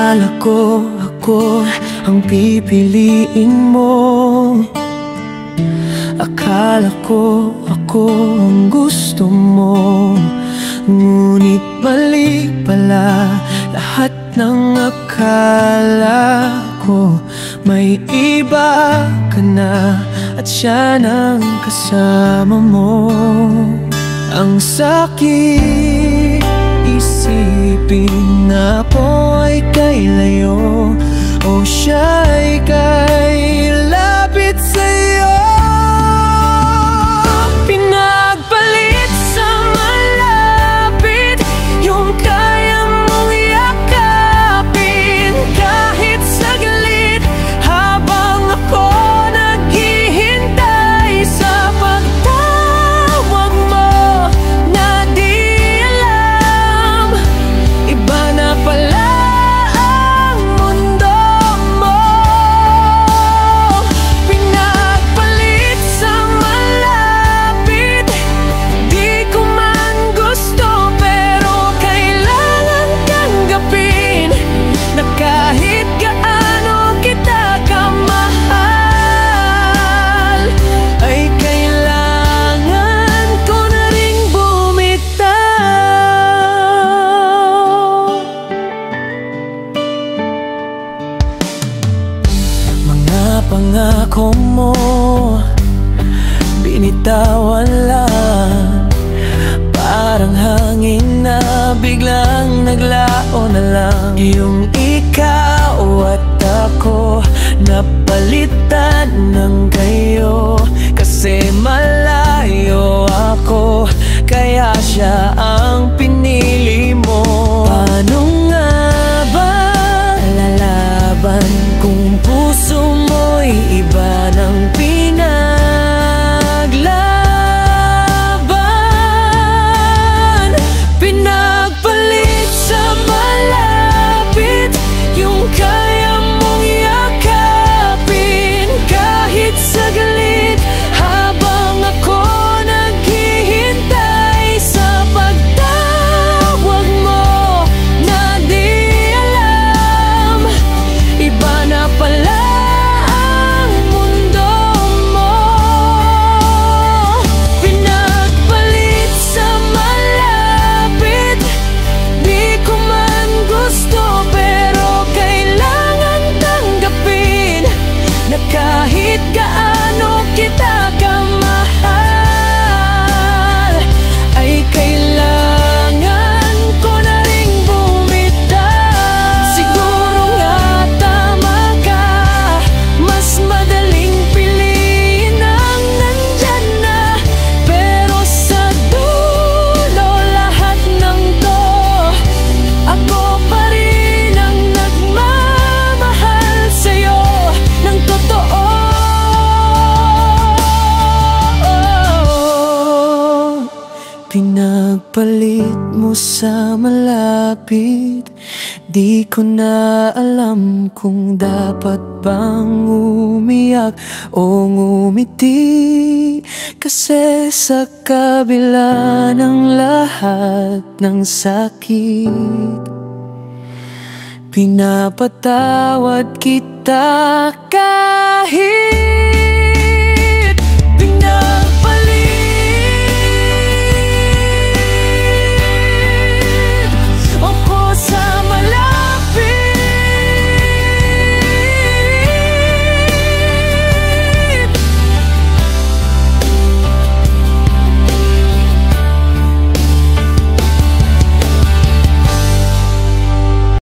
Akala ko ako ang pipiliin mo. Akala ko ako ang gusto mo. Ngunit mali pala lahat ng akala ko. May iba ka na at siya nang kasama mo. Ang sakit isipin na ako ay kay layo o siya ay kay lapit sa'yo. Pinagpalit sa malapit yung kaya mong yakapin kahit saglit habang ako naghihintay sa pagtawag mo na di alam. Iba na pala ang mundo mo. Pinagpalit sa malapit, di ko man gusto pero kailangan tanggapin na kahit gaano kita kamahal ay kailangan ko na ring bumitaw. Mga pangako mo binitawan lang, parang hangin na biglang naglaon na lang. Yung ikaw at ako napalitan ng kayo kasi malayo ako, kaya siya ang pinili mo. Paano nga ba lalaban kung puso mo'y iba ng pinaglaban? Pinagpalit sa malapit yung kaya mong yakapin kahit saglit habang ako naghihintay sa pagtawag mo na di alam. Iba na pala ang mundo mo. Pinagpalit sa malapit, di ko man gusto pero kailangan tanggapin na kahit gaano kita kamahal ay kailangan ko na ring bumitaw. Siguro nga tama ka, mas madaling piliin ang nandyan na, pero sa dulo lahat ng to ako pa rin ang nagmamahal sa'yo ng totoo. Pinagpalit mo sa malapit, di ko na alam kung dapat bang umiyak o ngumiti. Kasi sa kabila ng lahat ng sakit, pinapatawad kita kahit